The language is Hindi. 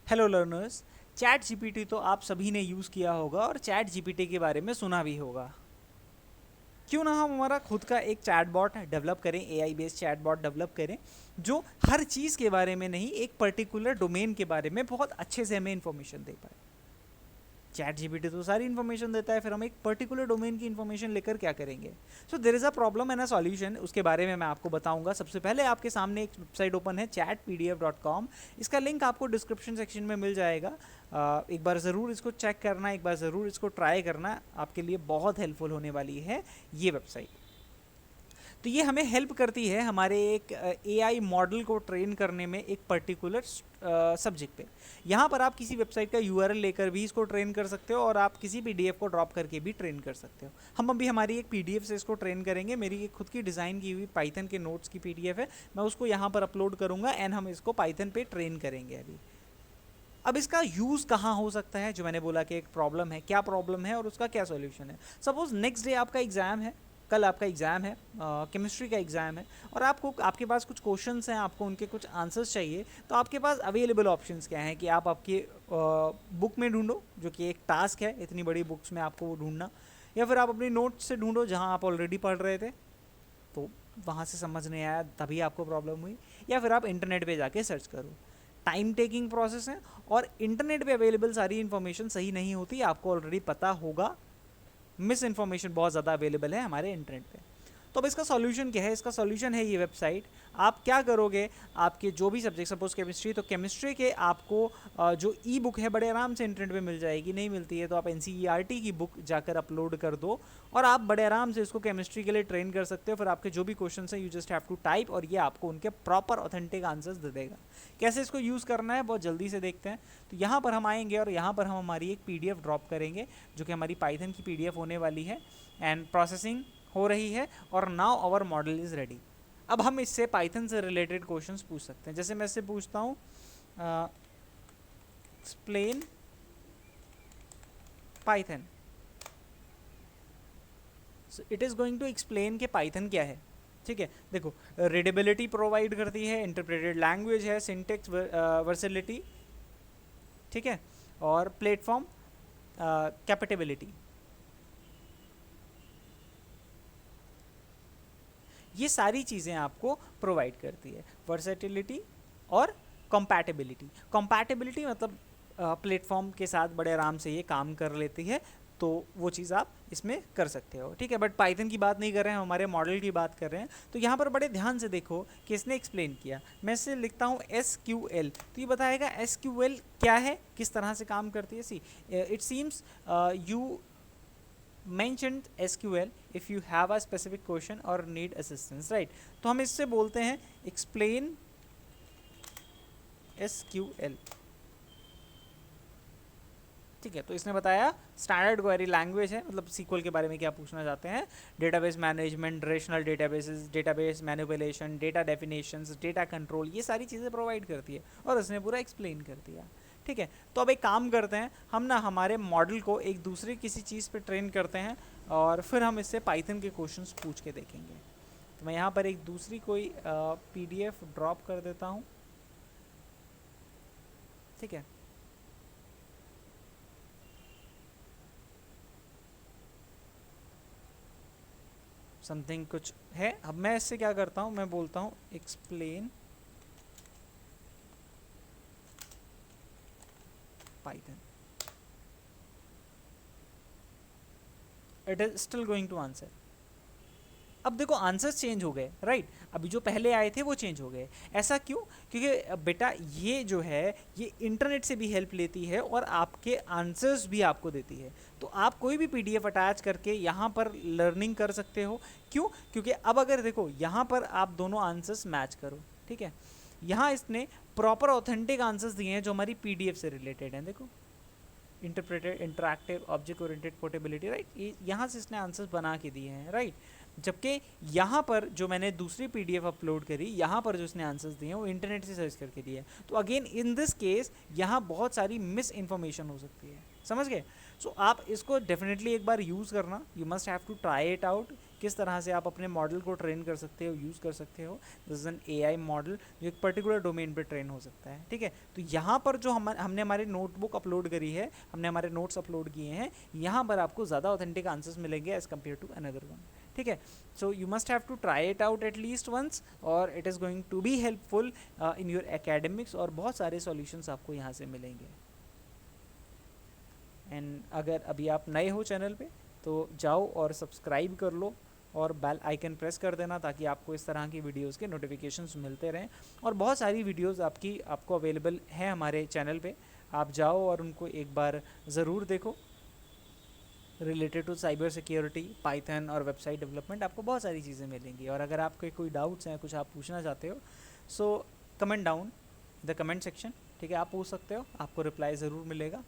Hello learners. चैट जीपीटी तो आप सभी ने यूज़ किया होगा और चैट जीपीटी के बारे में सुना भी होगा। क्यों ना हम हमारा खुद का एक चैटबॉट डेवलप करें, एआई बेस्ड चैटबॉट डेवलप करें जो हर चीज़ के बारे में नहीं, एक पर्टिकुलर डोमेन के बारे में बहुत अच्छे से हमें इन्फॉर्मेशन दे पाए। चैट जीपीटी तो सारी इन्फॉर्मेशन देता है, फिर हम एक पर्टिकुलर डोमेन की इन्फॉर्मेशन लेकर क्या करेंगे। So there is a problem and a solution, उसके बारे में मैं आपको बताऊंगा। सबसे पहले आपके सामने एक वेबसाइट ओपन है chatpdf.com। इसका लिंक आपको डिस्क्रिप्शन सेक्शन में मिल जाएगा। एक बार ज़रूर इसको चेक करना, एक बार ज़रूर इसको ट्राई करना, आपके लिए बहुत हेल्पफुल होने वाली है ये वेबसाइट। तो ये हमें हेल्प करती है हमारे एक एआई मॉडल को ट्रेन करने में एक पर्टिकुलर सब्जेक्ट पे। यहाँ पर आप किसी वेबसाइट का यूआरएल लेकर भी इसको ट्रेन कर सकते हो और आप किसी पीडीएफ को ड्रॉप करके भी ट्रेन कर सकते हो। हम अभी हमारी एक पीडीएफ से इसको ट्रेन करेंगे। मेरी एक खुद की डिज़ाइन की हुई पाइथन के नोट्स की पीडीएफ है, मैं उसको यहाँ पर अपलोड करूँगा एंड हम इसको पाइथन पे ट्रेन करेंगे अभी। अब इसका यूज़ कहाँ हो सकता है, जो मैंने बोला कि एक प्रॉब्लम है, क्या प्रॉब्लम है और उसका क्या सॉल्यूशन है। सपोज नेक्स्ट डे आपका एग्ज़ाम है, कल आपका एग्ज़ाम है, केमिस्ट्री का एग्ज़ाम है और आपके पास कुछ क्वेश्चंस हैं, आपको उनके कुछ आंसर्स चाहिए। तो आपके पास अवेलेबल ऑप्शंस क्या हैं कि आप आपकी बुक में ढूंढो, जो कि एक टास्क है इतनी बड़ी बुक्स में आपको वो ढूंढना, या फिर आप अपनी नोट्स से ढूंढो जहाँ आप ऑलरेडी पढ़ रहे थे तो वहाँ से समझ नहीं आया तभी आपको प्रॉब्लम हुई, या फिर आप इंटरनेट पे जाके सर्च करो। टाइम टेकिंग प्रोसेस है और इंटरनेट पे अवेलेबल सारी इन्फॉर्मेशन सही नहीं होती, आपको ऑलरेडी पता होगा। मिस इन्फॉर्मेशन बहुत ज़्यादा अवेलेबल है हमारे इंटरनेट पे। तो अब इसका सॉल्यूशन क्या है? इसका सॉल्यूशन है ये वेबसाइट। आप क्या करोगे, आपके जो भी सब्जेक्ट, सपोज केमिस्ट्री, तो केमिस्ट्री के आपको जो ई बुक है बड़े आराम से इंटरनेट पे मिल जाएगी। नहीं मिलती है तो आप एनसीईआरटी की बुक जाकर अपलोड कर दो और आप बड़े आराम से इसको केमिस्ट्री के लिए ट्रेन कर सकते हो। फिर आपके जो भी क्वेश्चन हैं, you just have to type और ये आपको उनके प्रॉपर ऑथेंटिक आंसर्स दे देगा। कैसे इसको यूज़ करना है बहुत जल्दी से देखते हैं। तो यहाँ पर हम आएंगे और यहाँ पर हम हमारी एक पीडीएफ ड्रॉप करेंगे जो कि हमारी पाइथन की पीडीएफ होने वाली है एंड प्रोसेसिंग हो रही है और now our model is ready. अब हम इससे पाइथन से रिलेटेड क्वेश्चंस पूछ सकते हैं। जैसे मैं इससे पूछता हूँ explain Python, it is going to explain कि पाइथन क्या है। ठीक है, देखो, रीडेबिलिटी प्रोवाइड करती है, इंटरप्रेटेड लैंग्वेज है, सिंटेक्स वर्सिलिटी, ठीक है, और प्लेटफॉर्म कैपेटेबिलिटी। ये सारी चीज़ें आपको प्रोवाइड करती है, वर्सेटिलिटी और कंपैटिबिलिटी। कंपैटिबिलिटी मतलब प्लेटफॉर्म के साथ बड़े आराम से ये काम कर लेती है, तो वो चीज़ आप इसमें कर सकते हो। ठीक है, बट पाइथन की बात नहीं कर रहे हैं, हमारे मॉडल की बात कर रहे हैं। तो यहाँ पर बड़े ध्यान से देखो कि इसने एक्सप्लेन किया। मैं इसे लिखता हूँ SQL, तो ये बताएगा SQL क्या है, किस तरह से काम करती है। See it seems you mentioned SQL if you have a specific question or need assistance, right? तो हम इससे बोलते हैं explain SQL। ठीक है, तो इसने बताया स्टैंडर्ड क्वेरी लैंग्वेज है, मतलब SQL के बारे में क्या पूछना चाहते हैं। Database management, relational databases, database manipulation, data definitions, data control, ये सारी चीज़ें प्रोवाइड करती है और उसने पूरा एक्सप्लेन कर दिया। ठीक है, तो अब एक काम करते हैं, हम ना हमारे मॉडल को एक दूसरे किसी चीज़ पे ट्रेन करते हैं और फिर हम इससे पाइथन के क्वेश्चंस पूछ के देखेंगे। तो मैं यहाँ पर एक दूसरी कोई पीडीएफ ड्रॉप कर देता हूँ। ठीक है, समथिंग कुछ है। अब मैं इससे क्या करता हूँ, मैं बोलता हूँ explain Python, it is still going to answer. अब देखो आंसर्स चेंज हो गए, राइट? अभी जो पहले आए थे वो चेंज हो गए। ऐसा क्यों? क्योंकि बेटा ये जो है ये इंटरनेट से भी हेल्प लेती है और आपके आंसर्स भी आपको देती है। तो आप कोई भी पीडीएफ अटैच करके यहाँ पर लर्निंग कर सकते हो। क्यों? क्योंकि अब अगर देखो यहाँ पर आप दोनों आंसर्स मैच करो, ठीक है, यहाँ इसने प्रॉपर ऑथेंटिक आंसर्स दिए हैं जो हमारी पीडीएफ से रिलेटेड हैं। देखो, interpreted, interactive, object oriented, portability, right, यहाँ से इसने आंसर्स बना के दिए हैं, राइट। जबकि यहाँ पर जो मैंने दूसरी पीडीएफ अपलोड करी, यहाँ पर जो इसने आंसर्स दिए हैं वो इंटरनेट से सर्च करके दिए हैं। तो अगेन इन दिस केस यहाँ बहुत सारी मिस इन्फॉर्मेशन हो सकती है। समझ गए? सो आप इसको डेफिनेटली एक बार यूज़ करना, you must have to try it out, किस तरह से आप अपने मॉडल को ट्रेन कर सकते हो, यूज़ कर सकते हो। This is an AI model जो एक पर्टिकुलर डोमेन पे ट्रेन हो सकता है, ठीक है। तो यहाँ पर जो हमने हमारी नोटबुक अपलोड करी है, हमने हमारे नोट्स अपलोड किए हैं, यहाँ पर आपको ज़्यादा ऑथेंटिक आंसर्स मिलेंगे as compare to another one, ठीक है। So you must have to try it out at least once, और it is going to be helpful in your academics, और बहुत सारे सॉल्यूशंस आपको यहाँ से मिलेंगे। एंड अगर अभी आप नए हो चैनल पे तो जाओ और सब्सक्राइब कर लो और बेल आइकन प्रेस कर देना, ताकि आपको इस तरह की वीडियोस के नोटिफिकेशंस मिलते रहें। और बहुत सारी वीडियोस आपको अवेलेबल हैं हमारे चैनल पे, आप जाओ और उनको एक बार ज़रूर देखो। Related to cyber security, Python और वेबसाइट डेवलपमेंट, आपको बहुत सारी चीज़ें मिलेंगी। और अगर आपके कोई डाउट्स हैं, कुछ आप पूछना चाहते हो, so comment down the comment section, ठीक है, आप पूछ सकते हो, आपको रिप्लाई ज़रूर मिलेगा।